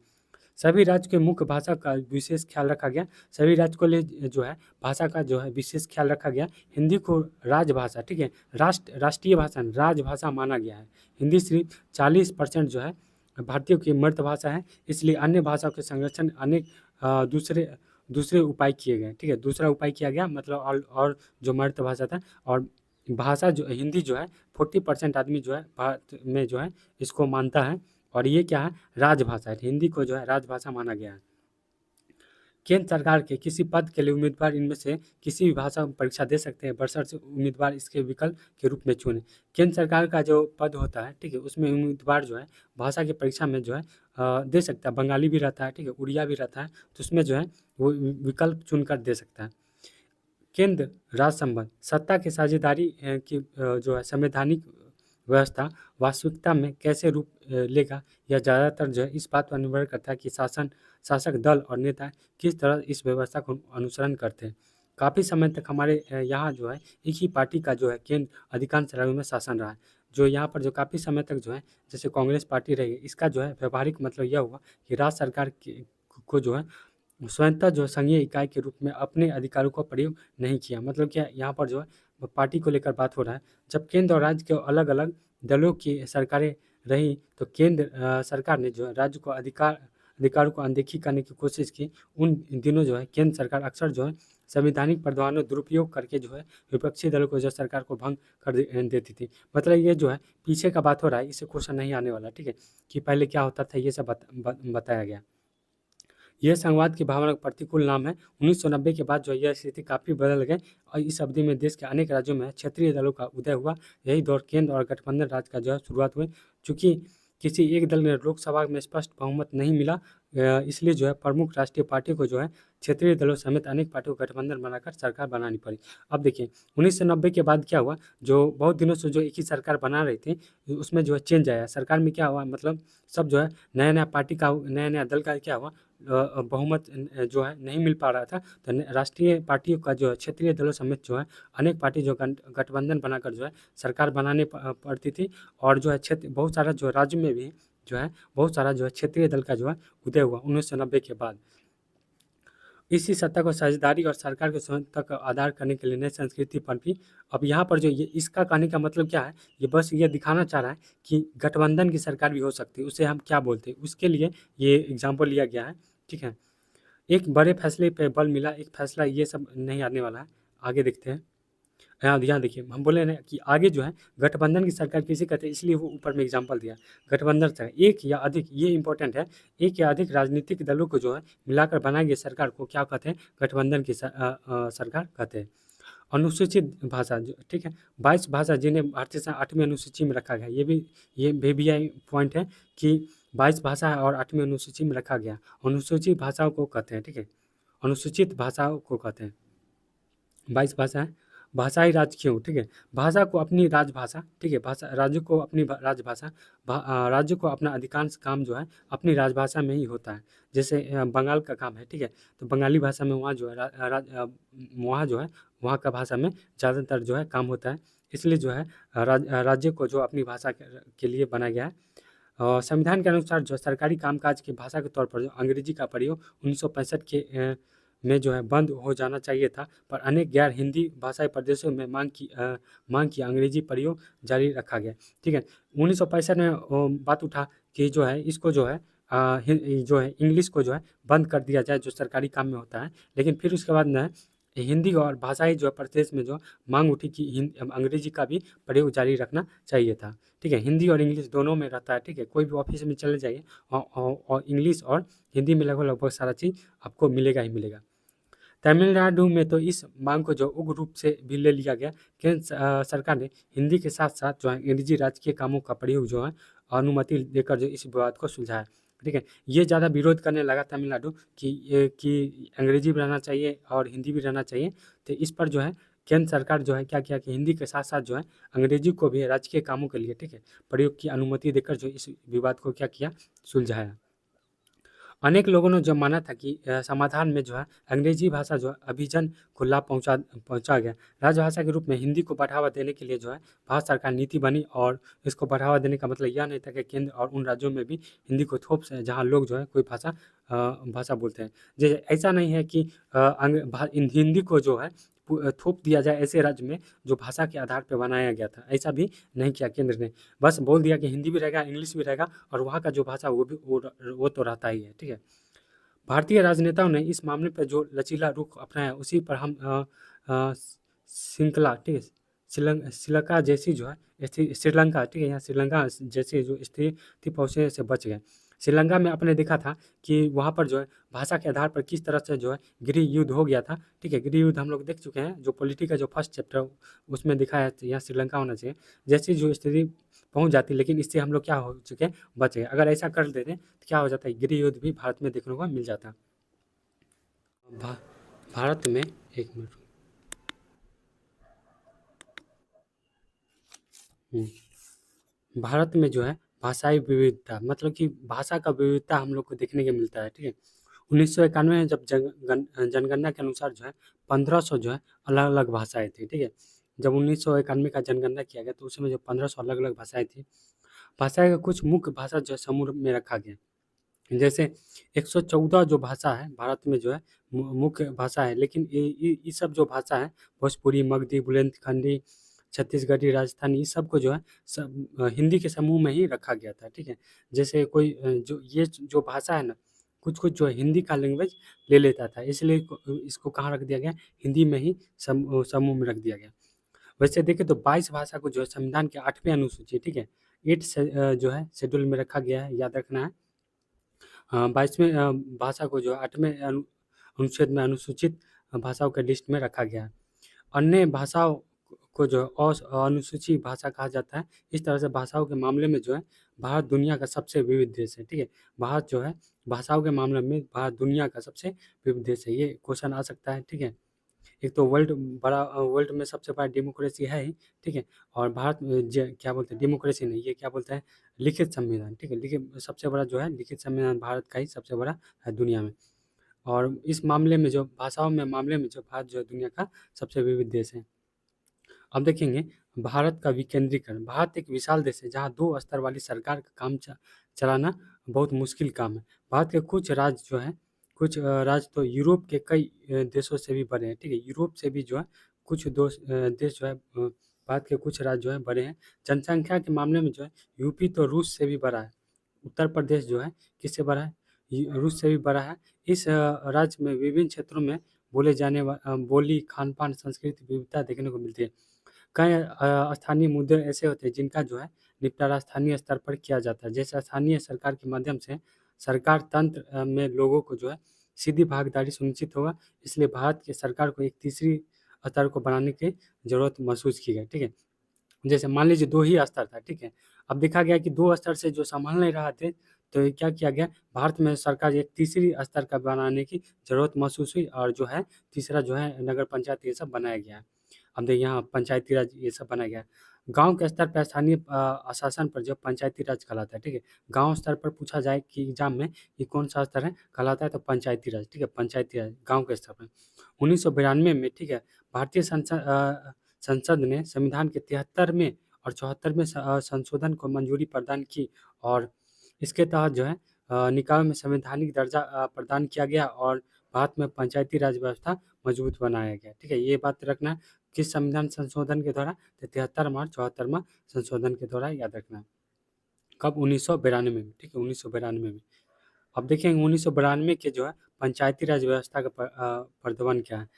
सभी राज्य के मुख्य भाषा का विशेष ख्याल रखा गया, सभी राज्य को लिए जो है भाषा का जो है विशेष ख्याल रखा गया। हिंदी को राजभाषा, ठीक है, राष्ट्रीय भाषा, राजभाषा माना गया है। हिंदी सिर्फ 40% जो है भारतीयों की मातृभाषा है, इसलिए अन्य भाषाओं के संरक्षण अनेक दूसरे दूसरे उपाय किए गए, ठीक है। दूसरा उपाय किया गया, मतलब और जो मातृभाषा था, और भाषा जो हिंदी जो है 40% आदमी जो है भारत में जो है इसको मानता है, और ये क्या है, राजभाषा है। हिंदी को जो है राजभाषा माना गया है। केंद्र सरकार के किसी पद के लिए उम्मीदवार इनमें से किसी भी भाषा में परीक्षा दे सकते हैं, बशर्ते उम्मीदवार इसके विकल्प के रूप में चुने। केंद्र सरकार का जो पद होता है, ठीक है, उसमें उम्मीदवार जो है भाषा की परीक्षा में जो है दे सकता है। बंगाली भी रहता है, ठीक है, उड़िया भी रहता है, तो उसमें जो है वो विकल्प चुनकर दे सकता है। केंद्र राज्य संबंध, सत्ता की साझेदारी की जो है संवैधानिक व्यवस्था वास्तविकता में कैसे रूप लेगा, यह ज़्यादातर जो है इस बात पर निर्भर करता है कि शासक दल और नेता किस तरह इस व्यवस्था को अनुसरण करते हैं। काफ़ी समय तक हमारे यहाँ जो है एक ही पार्टी का जो है केंद्र अधिकांश राज्यों में शासन रहा है। जो यहाँ पर जो काफ़ी समय तक जो है जैसे कांग्रेस पार्टी रही, इसका जो है व्यवहारिक मतलब यह हुआ कि राज्य सरकार को जो है स्वतंत्रता जो है संघीय इकाई के रूप में अपने अधिकारों का प्रयोग नहीं किया। मतलब क्या यहाँ पर जो है पार्टी को लेकर बात हो रहा है। जब केंद्र और राज्य के अलग अलग दलों की सरकारें रही तो केंद्र सरकार ने जो है राज्य को अधिकारों को अनदेखी करने की कोशिश की। उन दिनों जो है केंद्र सरकार अक्सर जो है संवैधानिक प्रावधानों दुरुपयोग करके जो है विपक्षी दलों को जो सरकार को भंग कर देती थी। मतलब ये जो है पीछे का बात हो रहा है, इससे क्वेश्चन नहीं आने वाला, ठीक है, कि पहले क्या होता था, ये सब बताया गया। यह संवाद की भावना का प्रतिकूल नाम है। 1990 के बाद जो यह स्थिति काफ़ी बदल गई और इस अवधि में देश के अनेक राज्यों में क्षेत्रीय दलों का उदय हुआ। यही दौर केंद्र और गठबंधन राज का जो है शुरुआत हुई। चूंकि किसी एक दल ने लोकसभा में स्पष्ट बहुमत नहीं मिला, इसलिए जो है प्रमुख राष्ट्रीय पार्टी को जो है क्षेत्रीय दलों समेत अनेक पार्टियों को गठबंधन बनाकर सरकार बनानी पड़ी। अब देखिए 1990 के बाद क्या हुआ, जो बहुत दिनों से जो एक ही सरकार बना रही थी उसमें जो है चेंज आया। सरकार में क्या हुआ, मतलब सब जो है नया नया पार्टी का नया नया दल का क्या हुआ, बहुमत जो है नहीं मिल पा रहा था। तो राष्ट्रीय पार्टियों का जो है क्षेत्रीय दलों समेत जो है अनेक पार्टी जो गठबंधन बनाकर जो है सरकार बनाने पड़ती थी। और जो है क्षेत्र बहुत सारा जो राज्य में भी जो है बहुत सारा जो है क्षेत्रीय दल का जो है उदय हुआ 1990 के बाद। इसी सत्ता को साझेदारी और सरकार के स्वतंत्रता का आधार करने के लिए नई संस्कृति पनपी। अब यहाँ पर जो ये इसका कहने का मतलब क्या है, ये बस ये दिखाना चाह रहा है कि गठबंधन की सरकार भी हो सकती है। उसे हम क्या बोलते हैं, उसके लिए ये एग्जाम्पल लिया गया है, ठीक है। एक बड़े फैसले पे बल मिला, एक फैसला ये सब नहीं आने वाला है, आगे देखते हैं। यहाँ देखिए हम बोले ना कि आगे जो है गठबंधन की सरकार किसे कहते हैं, इसलिए वो ऊपर में एग्जांपल दिया। गठबंधन से एक या अधिक, ये इंपॉर्टेंट है, एक या अधिक राजनीतिक दलों को जो है मिलाकर बनाई गई सरकार को क्या कहते हैं, गठबंधन की सरकार कहते हैं। अनुसूचित भाषा जो, ठीक है, 22 भाषा जिन्हें भारतीय संविधान 8वीं अनुसूची में रखा गया, ये भी पॉइंट है कि 22 भाषा है और 8वीं अनुसूची में रखा गया। अनुसूचित भाषाओं को कहते हैं, ठीक है, अनुसूचित भाषाओं को कहते हैं। 22 भाषा है, भाषाई राज्य क्यों, ठीक है, भाषा को अपनी राजभाषा, ठीक है, भाषा राज्य को अपनी राजभाषा, राज्य को अपना अधिकांश काम जो है अपनी राजभाषा में ही होता है। जैसे बंगाल का काम है, ठीक है, तो बंगाली भाषा में वहाँ जो है वहाँ जो है वहाँ का भाषा में ज़्यादातर जो है काम होता है। इसलिए जो है राज्य को जो अपनी भाषा के लिए बनाया गया है। संविधान के अनुसार जो सरकारी कामकाज की भाषा के तौर पर जो अंग्रेजी का प्रयोग 1965 के में जो है बंद हो जाना चाहिए था, पर अनेक गैर हिंदी भाषाई प्रदेशों में मांग की अंग्रेजी प्रयोग जारी रखा गया, ठीक है। 1965 में बात उठा कि जो है इसको जो है जो है इंग्लिश को जो है बंद कर दिया जाए जो सरकारी काम में होता है। लेकिन फिर उसके बाद न हिंदी और भाषाई जो है प्रदेश में जो मांग उठी कि अंग्रेजी का भी प्रयोग जारी रखना चाहिए था, ठीक है। हिंदी और इंग्लिश दोनों में रहता है, ठीक है, कोई भी ऑफिस में चले जाइए और इंग्लिश और हिंदी में लगभग सारा चीज़ आपको मिलेगा ही मिलेगा। तमिलनाडु में तो इस मांग को जो उग्र रूप से भी ले लिया गया। केंद्र सरकार ने हिंदी के साथ साथ जो है अंग्रेजी राजकीय कामों का प्रयोग जो है अनुमति देकर जो इस विवाद को सुलझाया, ठीक है। ये ज़्यादा विरोध करने लगा तमिलनाडु कि अंग्रेजी भी रहना चाहिए और हिंदी भी रहना चाहिए। तो इस पर जो है केंद्र सरकार जो है क्या किया कि हिंदी के साथ साथ जो है अंग्रेजी को भी राजकीय कामों के लिए, ठीक है, प्रयोग की अनुमति देकर जो इस विवाद को क्या किया, सुलझाया। अनेक लोगों ने जो माना था कि समाधान में जो है अंग्रेजी भाषा जो है अभिजन को लाभ पहुंचा गया। राजभाषा के रूप में हिंदी को बढ़ावा देने के लिए जो है भारत सरकार नीति बनी और इसको बढ़ावा देने का मतलब यह नहीं था कि केंद्र और उन राज्यों में भी हिंदी को थोप से जहाँ लोग जो है कोई भाषा बोलते हैं, जैसे ऐसा नहीं है कि हिंदी को जो है थोप दिया जाए ऐसे राज्य में जो भाषा के आधार पर बनाया गया था, ऐसा भी नहीं किया केंद्र ने। बस बोल दिया कि हिंदी भी रहेगा, इंग्लिश भी रहेगा और वहाँ का जो भाषा वो तो रहता ही है, ठीक है। भारतीय राजनेताओं ने इस मामले पर जो लचीला रुख अपनाया उसी पर हम श्रृंखला, ठीक है, श्रीलंका जैसी जो है श्रीलंका, ठीक है, यहाँ श्रीलंका जैसी जो स्थिति पहुँचने से बच गए। श्रीलंका में आपने देखा था कि वहाँ पर जो है भाषा के आधार पर किस तरह से जो है गृह युद्ध हो गया था, ठीक है। गृह युद्ध हम लोग देख चुके हैं, जो पॉलिटी का जो फर्स्ट चैप्टर उसमें दिखाया है, यहाँ श्रीलंका होना चाहिए जैसी जो स्थिति पहुँच जाती, लेकिन इससे हम लोग क्या हो चुके, बच गए। अगर ऐसा कर देते तो क्या हो जाता है, गृह युद्ध भी भारत में देखने को मिल जाता। भारत में एक मिनट, भारत में जो है भाषाई विविधता, मतलब कि भाषा का विविधता हम लोग को देखने को मिलता है, ठीक है। 1991 में जब जनगणना के अनुसार जो है 1500 जो है अलग अलग भाषाएं थी, ठीक है। जब 1991 का जनगणना किया गया तो उसमें जो 1500 अलग अलग भाषाएं थी। भाषा का कुछ मुख्य भाषा जो है समूह में रखा गया। जैसे 114 जो भाषा है भारत में जो है मुख्य भाषा है, लेकिन ये सब जो भाषा है भोजपुरी, मगधी, बुंदेलखंडी, छत्तीसगढ़ी, राजस्थानी, ये सब को जो है सब हिंदी के समूह में ही रखा गया था, ठीक है। जैसे कोई जो ये जो भाषा है ना, कुछ कुछ जो है हिंदी का लैंग्वेज ले लेता था, इसलिए इसको कहाँ रख दिया गया, हिंदी में ही समूह में रख दिया गया। वैसे देखें तो 22 भाषा को जो है संविधान के 8वें अनुसूची, ठीक है, 8 से जो है शेड्यूल में रखा गया है, याद रखना है। 22वें भाषा को जो 8वें अनुच्छेद में अनुसूचित भाषाओं के लिस्ट में रखा गया है। अन्य भाषाओं को जो है अनुसूची भाषा कहा जाता है। इस तरह से भाषाओं के मामले में जो है भारत दुनिया का सबसे विविध देश है, ठीक है। भारत जो है भाषाओं के मामले में भारत दुनिया का सबसे विविध देश है, ये क्वेश्चन आ सकता है, ठीक है। एक तो वर्ल्ड में सबसे बड़ा डेमोक्रेसी है ही, ठीक है। और भारत में क्या बोलते हैं, डेमोक्रेसी नहीं, ये क्या बोलते हैं, लिखित संविधान, ठीक है। लिखित सबसे बड़ा जो है लिखित संविधान भारत का ही सबसे बड़ा है दुनिया में। और इस मामले में जो भाषाओं में मामले में जो भारत जो है दुनिया का सबसे विविध देश है। अब देखेंगे भारत का विकेंद्रीकरण। भारत एक विशाल देश है जहाँ 2 स्तर वाली सरकार का काम चलाना बहुत मुश्किल काम है। भारत के कुछ राज्य जो है कुछ राज्य तो यूरोप के कई देशों से भी बड़े हैं, ठीक है। यूरोप से भी जो है कुछ देश जो है भारत के कुछ राज्य जो है बड़े हैं। जनसंख्या के मामले में जो है यूपी तो रूस से भी बड़ा है। उत्तर प्रदेश जो है किससे बड़ा है, रूस से भी बड़ा है। इस राज्य में विभिन्न क्षेत्रों में बोले जाने बोली, खान पान, संस्कृति विविधता देखने को मिलती है। कई स्थानीय मुद्दे ऐसे होते हैं जिनका जो है निपटारा स्थानीय स्तर पर किया जाता है। जैसे स्थानीय सरकार के माध्यम से सरकार तंत्र में लोगों को जो है सीधी भागीदारी सुनिश्चित होगा, इसलिए भारत की सरकार को एक तीसरी स्तर को बनाने की जरूरत महसूस की गई, ठीक है। जैसे मान लीजिए 2 ही स्तर था, ठीक है। अब देखा गया कि 2 स्तर से जो संभल नहीं रहा थे, तो ये क्या किया गया, भारत में सरकार एक तीसरी स्तर का बनाने की ज़रूरत महसूस हुई और जो है तीसरा जो है नगर पंचायत ये सब बनाया गया है। अब देखिए यहाँ पंचायती राज ये सब बनाया गया है। गाँव के स्तर पर स्थानीय शासन पर जो पंचायती राज कहलाता है, ठीक है। गाँव स्तर पर पूछा जाए कि एग्जाम में ये कौन-सा स्तर है, कहलाता है तो पंचायती राज, ठीक है, पंचायती राज गाँव के स्तर पर। 1992 में, ठीक है, भारतीय संसद ने संविधान के 73वें और 74वें संशोधन को मंजूरी प्रदान की और इसके तहत जो है निकायों में संवैधानिक दर्जा प्रदान किया गया और भारत में पंचायती राज व्यवस्था मजबूत बनाया गया, ठीक है। ये बात रखना है, किस संविधान संशोधन के द्वारा, 73वां और 74वां संशोधन के द्वारा, याद रखना है। कब, 1992 में, ठीक है, 1992 में। अब देखेंगे 1992 के जो है पंचायती राज व्यवस्था का प्रवर्तन क्या है।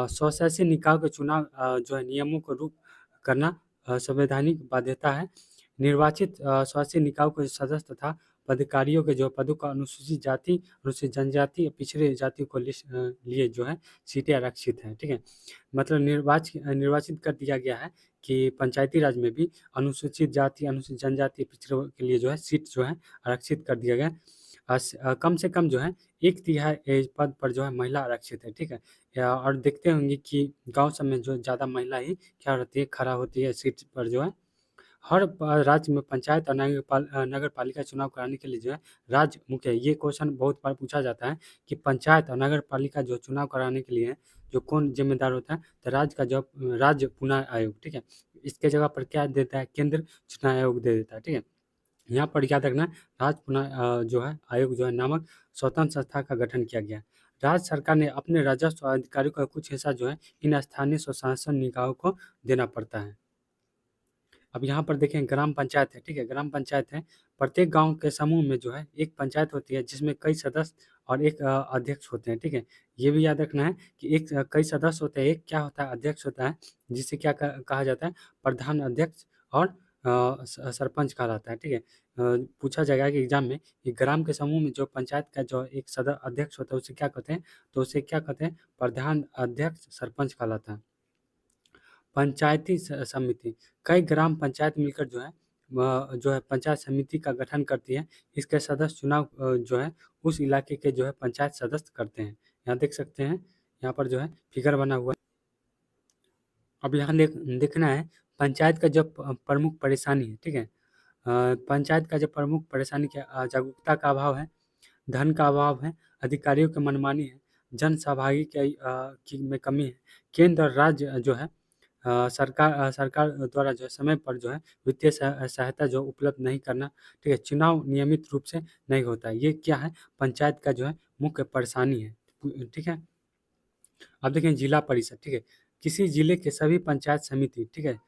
स्वशासी निकाय के चुनाव जो है नियमों को रूप करना संवैधानिक बाध्यता है। निर्वाचित स्वशासी निकायों के सदस्य तथा पदाधिकारियों के जो पदों का अनुसूचित जाति, अनुसूचित जनजाति, पिछड़े जातियों को लिए जो है सीटें आरक्षित हैं, ठीक है। मतलब निर्वाचित कर दिया गया है कि पंचायती राज में भी अनुसूचित जाति, अनुसूचित जनजाति, पिछड़ों के लिए जो है सीट जो है आरक्षित कर दिया गया है। कम से कम जो है 1/3 पद पर जो है महिला आरक्षित है, ठीक है। और देखते होंगे कि गाँव सब में जो ज़्यादा महिला ही क्या होती है, खड़ा होती है सीट पर जो है। हर राज्य में पंचायत और नगर पालिका चुनाव कराने के लिए जो है राज्य मुख्य, ये क्वेश्चन बहुत बार पूछा जाता है कि पंचायत और नगर पालिका जो चुनाव कराने के लिए जो कौन जिम्मेदार होता है, तो राज्य का जो राज्य चुनाव आयोग, ठीक है। इसके जगह पर क्या देता है, केंद्र चुनाव आयोग दे देता है, ठीक है। यहाँ पर याद रखना, राज्य चुनाव जो है आयोग जो है नामक स्वतंत्र संस्था का गठन किया गया। राज्य सरकार ने अपने राजस्व अधिकारियों का कुछ हिस्सा जो है इन स्थानीय स्वशासन निकायों को देना पड़ता है। अब यहाँ पर देखें ग्राम पंचायत है, ठीक है, ग्राम पंचायत है। प्रत्येक गांव के समूह में जो है एक पंचायत होती है जिसमें कई सदस्य और एक अध्यक्ष होते हैं, ठीक है। ये भी याद रखना है कि एक कई सदस्य होते हैं, एक क्या होता है, अध्यक्ष होता है, जिसे क्या कहा जाता है, प्रधान अध्यक्ष और सरपंच कहलाता है, ठीक है। पूछा जाएगा कि एग्जाम में कि ग्राम के समूह में जो पंचायत का जो एक अध्यक्ष होता है उसे क्या कहते हैं, तो उसे क्या कहते हैं, प्रधान अध्यक्ष सरपंच कहलाता है। पंचायती समिति, कई ग्राम पंचायत मिलकर जो है पंचायत समिति का गठन करती है। इसके सदस्य चुनाव जो है उस इलाके के जो है पंचायत सदस्य करते हैं। यहाँ देख सकते हैं, यहाँ पर जो है फिगर बना हुआ है। अब यहाँ देखना है पंचायत का जो प्रमुख परेशानी है, ठीक है। पंचायत का जो प्रमुख परेशानी क्या, जागरूकता का अभाव है, धन का अभाव है, अधिकारियों की मनमानी है, जन सहभागी की में कमी है। केंद्र और राज्य जो है सरकार द्वारा जो है समय पर जो है वित्तीय सहायता जो उपलब्ध नहीं करना, ठीक है? चुनाव नियमित रूप से नहीं होता है, ये क्या है? पंचायत का जो है मुख्य परेशानी है, ठीक है? अब देखें जिला परिषद, ठीक है? किसी जिले के सभी पंचायत समिति, ठीक है?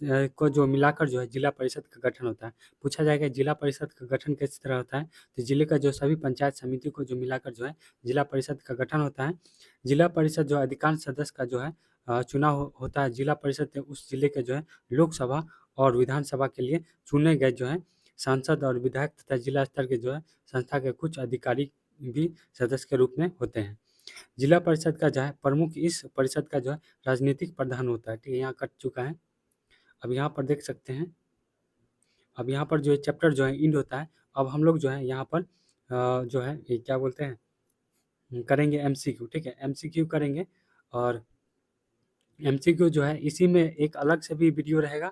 को जो मिलाकर जो है जिला परिषद का गठन होता है। पूछा जाएगा जिला परिषद का गठन किस तरह होता है? तो जिले का जो सभी पंचायत समिति को जो मिलाकर जो है जिला परिषद का गठन होता है। जिला परिषद जो अधिकांश सदस्य का जो है चुनाव होता है। जिला परिषद के उस जिले के जो है लोकसभा और विधानसभा के लिए चुने गए जो है सांसद और विधायक तथा जिला स्तर के जो है संस्था के कुछ अधिकारी भी सदस्य के रूप में होते हैं। जिला परिषद का जो है प्रमुख इस परिषद का जो है राजनीतिक प्रधान होता है, ठीक है? यहाँ कट चुका है। अब यहाँ पर देख सकते हैं, अब यहाँ पर जो है चैप्टर जो है इंड होता है। अब हम लोग जो है यहाँ पर जो है ये क्या बोलते हैं, करेंगे एमसीक्यू, ठीक है? एमसीक्यू करेंगे और एमसीक्यू जो है इसी में एक अलग से भी वीडियो रहेगा।